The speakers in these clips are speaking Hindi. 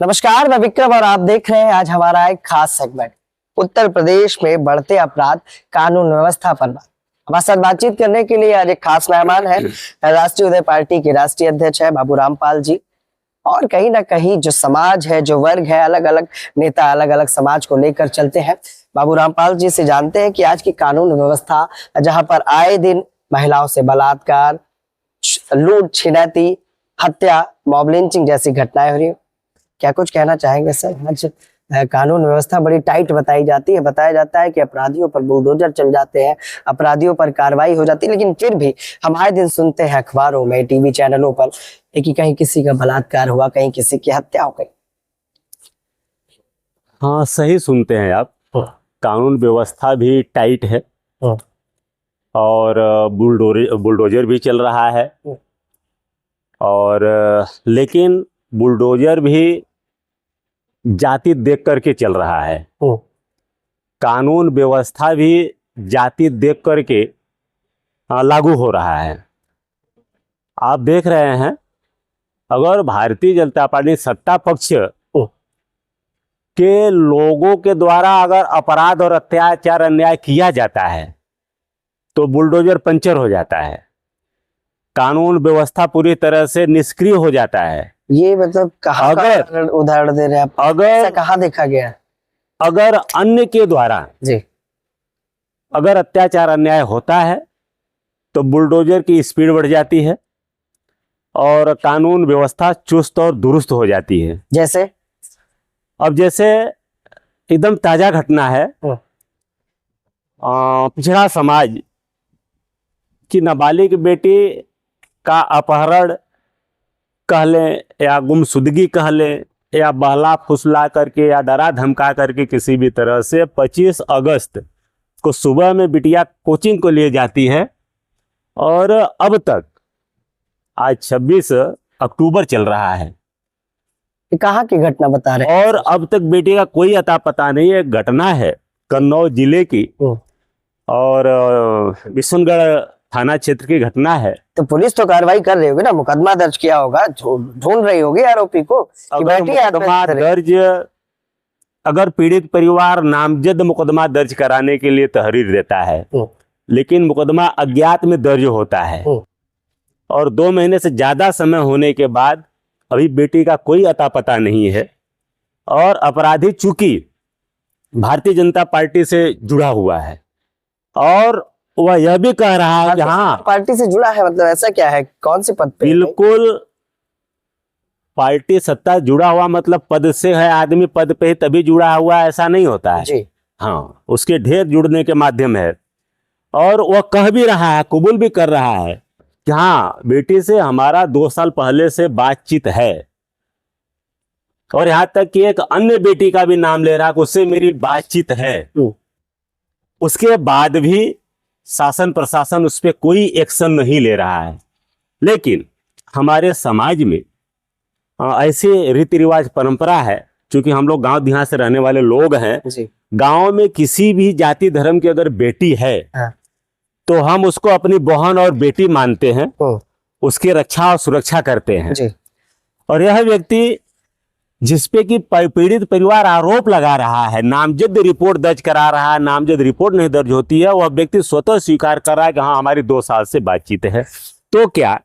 नमस्कार, मैं विक्रम और आप देख रहे हैं आज हमारा एक खास सेगमेंट उत्तर प्रदेश में बढ़ते अपराध, कानून व्यवस्था पर बात। हमारे साथ बातचीत करने के लिए आज एक खास मेहमान है। राष्ट्रीय उदय पार्टी के राष्ट्रीय अध्यक्ष है बाबू रामपाल जी। और कहीं ना कहीं जो समाज है, जो वर्ग है, अलग अलग नेता अलग अलग समाज को लेकर चलते हैं। बाबू रामपाल जी से जानते हैं कि आज की कानून व्यवस्था, जहां पर आए दिन महिलाओं से बलात्कार, लूट, छिनैती, हत्या, मॉब लिंचिंग जैसी घटनाएं हो रही है, क्या कुछ कहना चाहेंगे सर? आज कानून व्यवस्था बड़ी टाइट बताई जाती है, बताया जाता है कि अपराधियों पर बुलडोजर चल जाते हैं, अपराधियों पर कार्रवाई हो जाती है, लेकिन फिर भी हम आए दिन सुनते हैं अखबारों में, टीवी चैनलों पर कि कहीं किसी का बलात्कार हुआ, कहीं किसी की हत्या हो गई। हाँ, सही सुनते हैं आप। कानून व्यवस्था भी टाइट है और बुलडोजर भी चल रहा है। और लेकिन बुलडोजर भी जाति देख करके चल रहा है। कानून व्यवस्था भी जाति देख करके लागू हो रहा है। आप देख रहे हैं, अगर भारतीय जनता पार्टी सत्ता पक्ष के लोगों के द्वारा अगर अपराध और अत्याचार अन्याय किया जाता है तो बुलडोजर पंचर हो जाता है, कानून व्यवस्था पूरी तरह से निष्क्रिय हो जाता है। ये मतलब कहाँ का उदाहरण दे रहे हैं आप? अगर कहाँ देखा गया? अगर अन्य के द्वारा जी अगर अत्याचार अन्याय होता है तो बुलडोजर की स्पीड बढ़ जाती है और कानून व्यवस्था चुस्त और दुरुस्त हो जाती है। जैसे जैसे एकदम ताजा घटना है, पिछड़ा समाज की नाबालिग बेटी का अपहरण कह लें या गुमशुदगी कह लें या बहला फुसला करके या डरा धमका करके किसी भी तरह से 25 अगस्त को सुबह में बिटिया कोचिंग को लिए जाती है और अब तक आज 26 अक्टूबर चल रहा है। कहाँ की घटना बता रहे हैं? और अब तक बेटी का कोई अता पता नहीं है। घटना है कन्नौज जिले की और बिशनगढ़ थाना क्षेत्र की घटना है। तो पुलिस तो कार्रवाई कर रही होगी ना, मुकदमा दर्ज किया होगा, ढूंढ रही होगी आरोपी को कि मुकदमा दर्ज, अगर पीड़ित परिवार नामजद मुकदमा दर्ज कराने के लिए तहरीर देता है, लेकिन मुकदमा अज्ञात में दर्ज होता है और 2 महीने से ज्यादा समय होने के बाद अभी बेटी का कोई अता पता नहीं है और अपराधी चूंकि भारतीय जनता पार्टी से जुड़ा हुआ है और वह यह भी कह रहा है कि हाँ पार्टी से जुड़ा है, मतलब ऐसा क्या है, कौन से पद पे? बिल्कुल, पार्टी सत्ता जुड़ा हुआ मतलब पद से है। आदमी पद पे ही तभी जुड़ा हुआ ऐसा नहीं होता है जी। हाँ, उसके ढेर जुड़ने के माध्यम है। और वह कह भी रहा है, कबूल भी कर रहा है कि हाँ बेटी से हमारा 2 साल पहले से बातचीत है और यहाँ तक कि एक अन्य बेटी का भी नाम ले रहा है कि उससे मेरी बातचीत है। उसके बाद भी शासन प्रशासन उस पर कोई एक्शन नहीं ले रहा है। लेकिन हमारे समाज में ऐसे रीति रिवाज परंपरा है, क्योंकि हम लोग गांव देहात से रहने वाले लोग हैं। गांव में किसी भी जाति धर्म की अगर बेटी है तो हम उसको अपनी बहन और बेटी मानते हैं, उसकी रक्षा और सुरक्षा करते हैं। और यह व्यक्ति जिसपे कि पीड़ित परिवार आरोप लगा रहा है, नामजद रिपोर्ट दर्ज करा रहा है, नामजद रिपोर्ट नहीं दर्ज होती है, वह व्यक्ति स्वतः स्वीकार कर रहा है कि हाँ हमारी 2 साल से बातचीत है। तो क्या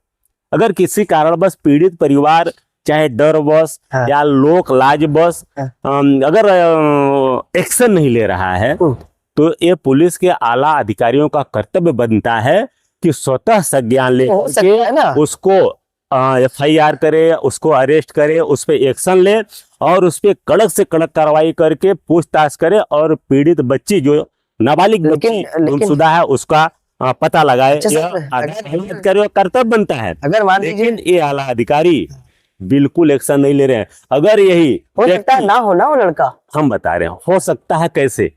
अगर किसी कारणवश पीड़ित परिवार चाहे डरवश या लोक लाजवश अगर एक्शन नहीं ले रहा है तो ये पुलिस के आला अधिकारियों का कर्तव्य बनता है कि स्वतः संज्ञान लेकर उसको FIR करे, उसको अरेस्ट करे, उस पर एक्शन ले और उस पर कड़क से कड़क कार्रवाई करके पूछताछ करे और पीड़ित बच्ची जो नाबालिग गुमशुदा है उसका पता लगाए। अधिकारियों का कर्तव्य बनता है। अगर मान लेकिन ये आला अधिकारी बिल्कुल एक्शन नहीं ले रहे हैं। अगर यही हो सकता है ना हो ना वो लड़का, हम बता रहे हैं हो सकता है कैसे,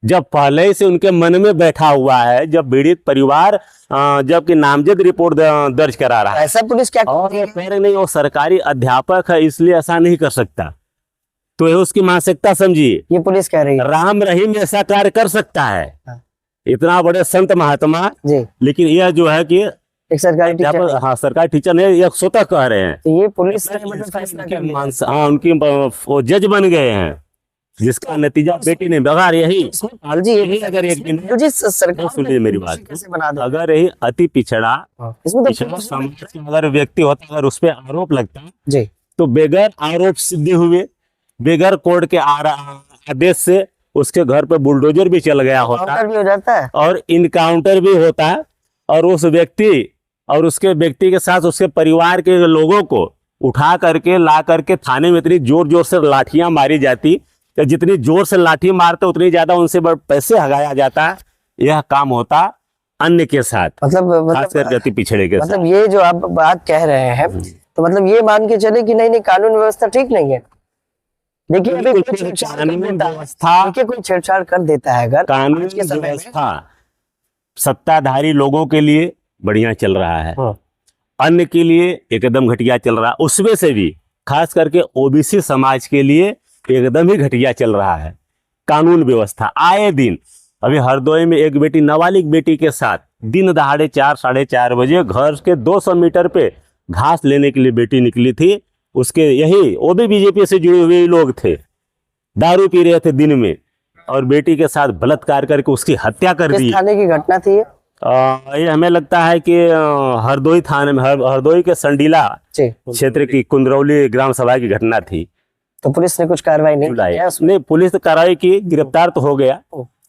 जब पहले से उनके मन में बैठा हुआ है, जब पीड़ित परिवार जबकि नामजद रिपोर्ट दर्ज करा रहा है, ऐसा पुलिस क्या और नहीं, वो सरकारी अध्यापक है इसलिए ऐसा नहीं कर सकता, तो ये उसकी मानसिकता समझिए। ये पुलिस कह रही है राम रहीम ऐसा कार्य कर सकता है, इतना बड़े संत महात्मा, लेकिन यह जो है कि एक सरकारी टीचर। अध्यापक, हाँ सरकारी टीचर ने ये स्वतः कह रहे हैं। तो ये पुलिस ने मतलब फैसला कर लिया। हाँ उनकी वो जज बन गए हैं, जिसका नतीजा बेटी ने बगैर यही पाल जी, यही अगर एक दिन तो जी सरकार सुनिए मेरी बात, कैसे बना दे? अगर यही अति पिछड़ा इसमें तो पिछड़ा समाज का अगर व्यक्ति होता, अगर उस पर आरोप लगता जी तो बगैर आरोप सिद्धि हुए, बगैर कोर्ट के आदेश से उसके घर पे बुलडोजर भी चल गया होता काउंटर भी हो जाता है। और इनकाउंटर भी होता, और उस व्यक्ति और उसके व्यक्ति के साथ उसके परिवार के लोगों को उठा करके ला करके थाने में इतनी जोर जोर से लाठियां मारी जाती कि जितनी जोर से लाठी मारते उतनी ज्यादा उनसे पैसे हगाया जाता। यह काम होता अन्य के साथ, खास करके अति पिछड़े के साथ। मतलब ये जो आप बात कह रहे हैं, तो मतलब ये मान के चले कि नहीं कानून व्यवस्था ठीक नहीं है। देखिए अभी कोई छेड़छाड़ कर देता है, देखिए कोई छेड़छाड़ कर देता है, अगर कानून आज के समय में व्यवस्था सत्ताधारी लोगों के लिए बढ़िया चल रहा है, अन्य के लिए एकदम घटिया चल रहा है। उसमें से भी खास करके ओबीसी समाज के लिए एकदम ही घटिया चल रहा है कानून व्यवस्था। आए दिन अभी हरदोई में एक बेटी, नाबालिग बेटी के साथ दिन दहाड़े 4-4:30 बजे घर के 200 मीटर पे घास लेने के लिए बेटी निकली थी। उसके यही वो भी बीजेपी से जुड़े हुए लोग थे, दारू पी रहे थे दिन में, और बेटी के साथ बलात्कार करके उसकी हत्या कर दी। किस थाने की घटना थी ये? ये हमें लगता है कि हरदोई थाने में, हरदोई के संडीला क्षेत्र की कुंदरौली ग्राम सभा की घटना थी। तो पुलिस ने कुछ कार्रवाई नहीं किया उसमें? नहीं, पुलिस तो कार्रवाई की, गिरफ्तार तो हो गया।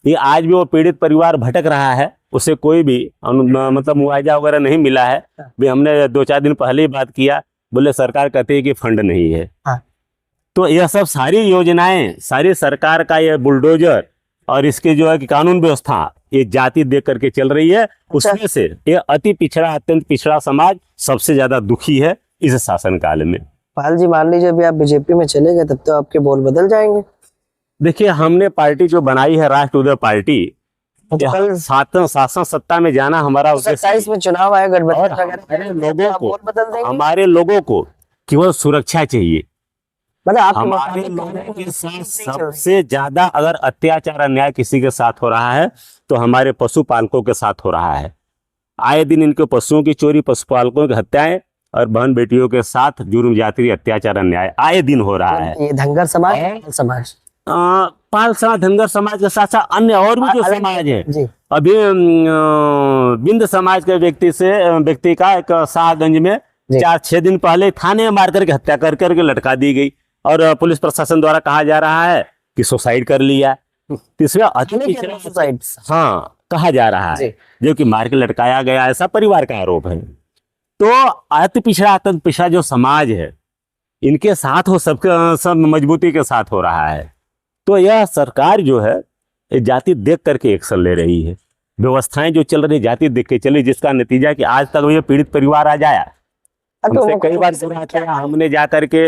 ये आज भी वो पीड़ित परिवार भटक रहा है, उसे कोई भी मतलब मुआवजा वगैरह नहीं मिला है। भी हमने 2-4 दिन पहले ही बात किया, बोले सरकार कहती है कि फंड नहीं है। तो यह सब सारी योजनाएं, सारी सरकार का ये बुलडोजर और इसके जो है कि कानून व्यवस्था ये जाति देख करके चल रही है। उसमें से ये अति पिछड़ा, अत्यंत पिछड़ा समाज सबसे ज्यादा दुखी है इस शासन काल में। पाल जी मान लीजिए अभी आप बीजेपी में चले गए, तब तो आपके बोल बदल जाएंगे। देखिए हमने पार्टी जो बनाई है राष्ट्र पार्टी, शासन सत्ता में जाना हमारा उद्देश्य। 27 में चुनाव आया, गठबंधन हमारे लोगों को केवल सुरक्षा चाहिए। मतलब हमारे लोगों के साथ सबसे ज्यादा अगर अत्याचार अन्याय किसी के साथ हो रहा है तो हमारे पशुपालकों के साथ हो रहा है। आए दिन इनके पशुओं की चोरी, पशुपालकों की हत्याएं और बहन बेटियों के साथ जुर्म जाति अत्याचार अन्याय आए दिन हो रहा है। ये धनगर समाज पाल समाज, धनगर समाज के साथ साथ अन्य और भी जो समाज है। अभी बिंद समाज के व्यक्ति का एक शाहगंज में 4-6 दिन पहले थाने में मार करके हत्या कर करके लटका दी गई, और पुलिस प्रशासन द्वारा कहा जा रहा है कि सुसाइड कर लिया। तीसरा सुसाइड, हाँ कहा जा रहा है, जो कि मार के लटकाया गया, ऐसा परिवार का आरोप है। तो अति पिछड़ा, अत्यंत पिछड़ा जो समाज है, इनके साथ हो सब मजबूती के साथ हो रहा है। तो यह सरकार जो है जाति देख करके एक्शन ले रही है। व्यवस्थाएं जो चल रही जाति देख के चली, जिसका नतीजा कि आज तक ये पीड़ित परिवार आ जाया। हमसे कई बार बुरा किया, हमने जा करके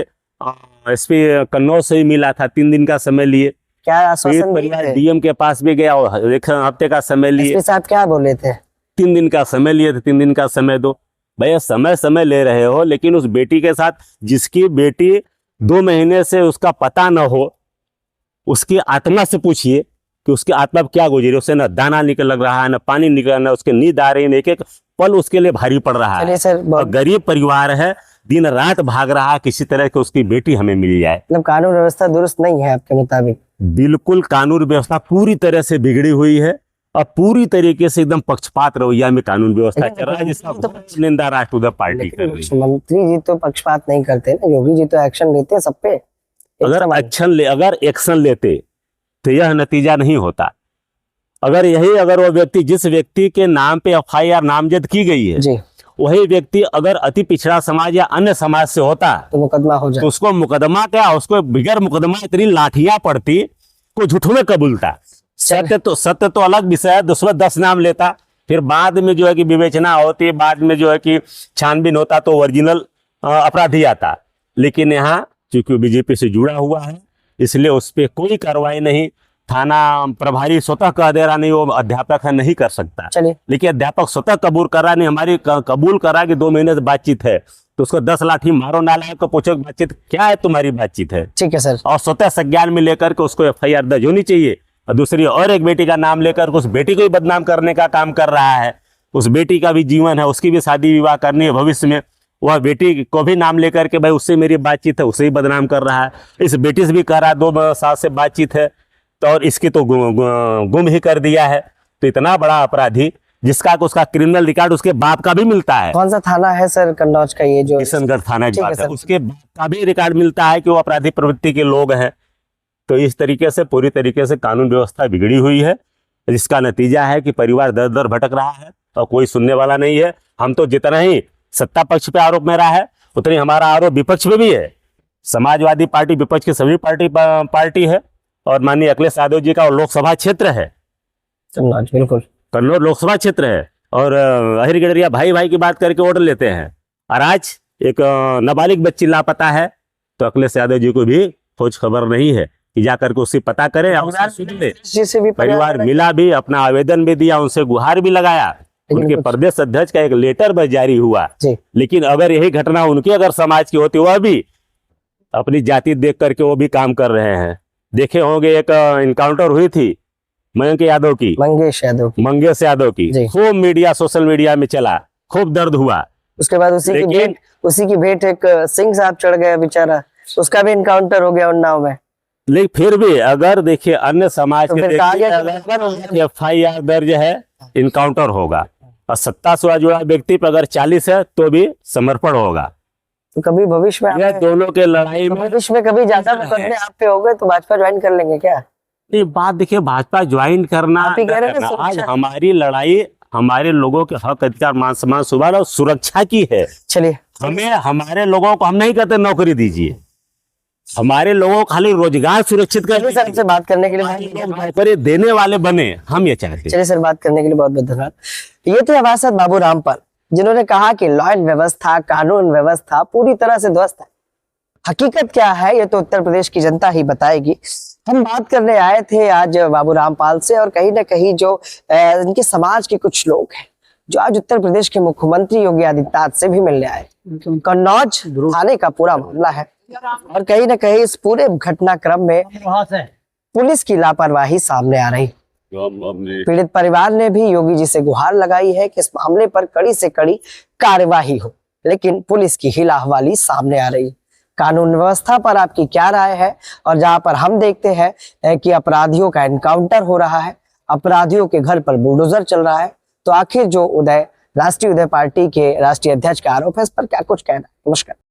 एसपी कन्नौज से ही मिला था, 3 दिन का समय लिए। क्या आश्वासन परिवार डीएम के पास भी गया और 1 हफ्ते का समय लिए। साथ क्या बोले थे? 3 दिन का समय लिए थे, 3 दिन का समय दो। भैया समय ले रहे हो, लेकिन उस बेटी के साथ जिसकी बेटी 2 महीने से उसका पता न हो, उसकी आत्मा से पूछिए कि उसकी आत्मा क्या गुजरी। उसे न दाना निकल लग रहा है, न पानी निकल रहा है, उसके नींद आ रही है, एक एक पल उसके लिए भारी पड़ रहा है। और गरीब परिवार है, दिन रात भाग रहा है किसी तरह की उसकी बेटी हमें मिल जाए। मतलब कानून व्यवस्था दुरुस्त नहीं है आपके मुताबिक? बिल्कुल कानून व्यवस्था पूरी तरह से बिगड़ी हुई है और पूरी तरीके से एकदम पक्षपात रवैया में कानून व्यवस्था चल रहा है, जिसका निंदा राष्ट्र पार्टी कर रही है। मुख्यमंत्री जी तो पक्षपात नहीं करते ना, योगी जी तो एक्शन लेते हैं सब पे। अगर एक्शन लेते तो यह नतीजा नहीं होता। अगर वो व्यक्ति, जिस व्यक्ति के नाम पे एफआईआर नामजद की गई है जी, वही व्यक्ति अगर अति पिछड़ा समाज या अन्य समाज से होता तो मुकदमा हो जाए, तो उसको मुकदमा क्या, उसको बिगैर मुकदमा इतनी लाठियां पड़ती, को झूठ में कबूलता। सत्य तो अलग विषय है, दूसरा 10 नाम लेता, फिर बाद में जो है कि विवेचना होती, बाद में जो है कि छानबीन होता तो ओरिजिनल अपराधी आता। लेकिन यहाँ चूंकि बीजेपी से जुड़ा हुआ है, इसलिए उस पर कोई कार्रवाई नहीं। थाना प्रभारी स्वतः कह दे रहा नहीं, वो अध्यापक है, नहीं कर सकता। लेकिन अध्यापक स्वतः कबूल कर रहा नहीं, हमारी कबूल कर रहा कि 2 महीने से बातचीत है, तो उसको 10 लाठी मारो, नालायक को पूछो बातचीत क्या है, तुम्हारी बातचीत है, ठीक है सर, और स्वतः संज्ञान में लेकर के उसको एफआईआर दर्ज होनी चाहिए। और दूसरी और एक बेटी का नाम लेकर उस बेटी को ही बदनाम करने का काम कर रहा है, उस बेटी का भी जीवन है, उसकी भी शादी विवाह करनी है भविष्य में, वह बेटी को भी नाम लेकर के भाई उससे मेरी बातचीत है, उसे ही बदनाम कर रहा है। इस बेटी से भी कह रहा है 2 साल से बातचीत है, तो और इसकी तो गुम ही कर दिया है। तो इतना बड़ा अपराधी जिसका उसका क्रिमिनल रिकॉर्ड उसके बाप का भी मिलता है। कौन सा थाना है सर कन्नौज का ये जो? किशनगढ़ थाना की ठीक है बात है, सर। उसके बाप का भी रिकॉर्ड मिलता है कि वो अपराधी प्रवृत्ति के लोग हैं। तो इस तरीके से पूरी तरीके से कानून व्यवस्था बिगड़ी हुई है, जिसका नतीजा है कि परिवार दर दर भटक रहा है और कोई सुनने वाला नहीं है। हम तो जितना ही सत्ता पक्ष पे आरोप मेरा है, उतनी हमारा आरोप विपक्ष में भी है। समाजवादी पार्टी विपक्ष की सभी पार्टी है, और माननीय अखिलेश यादव जी का लोकसभा क्षेत्र है कन्नौज, बिल्कुल कन्नौज लोकसभा क्षेत्र है। और अहिर गडरिया भाई भाई की बात करके वोट लेते हैं, और आज एक नाबालिग बच्ची लापता है, तो अखिलेश यादव जी को भी खोज खबर नहीं है कि जाकर के उससे पता करें और उससे सुन ले। जिससे भी परिवार मिला भी, अपना आवेदन भी दिया, उनसे गुहार भी लगाया, उनके प्रदेश अध्यक्ष का एक लेटर भी जारी हुआ। लेकिन अगर यही घटना उनकी अगर समाज की होती, वह भी अपनी जाति देख करके वो भी काम कर रहे हैं। देखे होंगे एक इनकाउंटर हुई थी मयंक यादव की, मंगेश यादव की, खूब मीडिया सोशल मीडिया में चला, खूब दर्द हुआ। उसके बाद उसी की भेंट एक सिंह साहब चढ़ गया बेचारा, उसका भी इनकाउंटर हो गया उन्नाव में। लेकिन फिर भी अगर देखिए अन्य समाज के FIR दर्ज है, इनकाउंटर होगा, और सत्ता से जुड़ा व्यक्ति पर अगर 40 है तो भी समर्पण होगा। तो कभी भविष्य में यह दोनों के लड़ाई में भविष्य में कभी ज्यादा मुकदमे आप पे हो गए तो भाजपा ज्वाइन कर लेंगे क्या? ये बात देखिए, भाजपा ज्वाइन करना, आज हमारी लड़ाई हमारे लोगों के हक अधिकार मान सम्मान सुधार और सुरक्षा की है। चलिए, हमें हमारे लोगों को हम नहीं कहते नौकरी दीजिए, हमारे लोगों को खाली रोजगार सुरक्षित कर। सर से बात करने के लिए नौकरी देने वाले बने, हम ये चाहते हैं। चलिए सर, बात करने के लिए बहुत बहुत धन्यवाद। ये थे अबासत बाबू रामपाल, जिन्होंने कहा कि लॉ एंड व्यवस्था, कानून व्यवस्था पूरी तरह से ध्वस्त है। हकीकत क्या है ये तो उत्तर प्रदेश की जनता ही बताएगी। हम बात करने आए थे आज बाबू रामपाल से, और कहीं ना कहीं जो इनके समाज के कुछ लोग हैं जो आज उत्तर प्रदेश के मुख्यमंत्री योगी आदित्यनाथ से भी मिलने आए। कन्नौज थाने का पूरा मामला है, और कहीं ना कहीं इस पूरे घटनाक्रम में पुलिस की लापरवाही सामने आ रही। पीड़ित परिवार ने भी योगी जी से गुहार लगाई है कि इस मामले पर कड़ी से कड़ी कार्यवाही हो, लेकिन पुलिस की हिलाहवाली सामने आ रही। कानून व्यवस्था पर आपकी क्या राय है? और जहां पर हम देखते हैं कि अपराधियों का एनकाउंटर हो रहा है, अपराधियों के घर पर बुलडोजर चल रहा है, तो आखिर जो राष्ट्रीय उदय पार्टी के राष्ट्रीय अध्यक्ष का आरोप है, इस पर क्या कुछ कहना है? नमस्कार।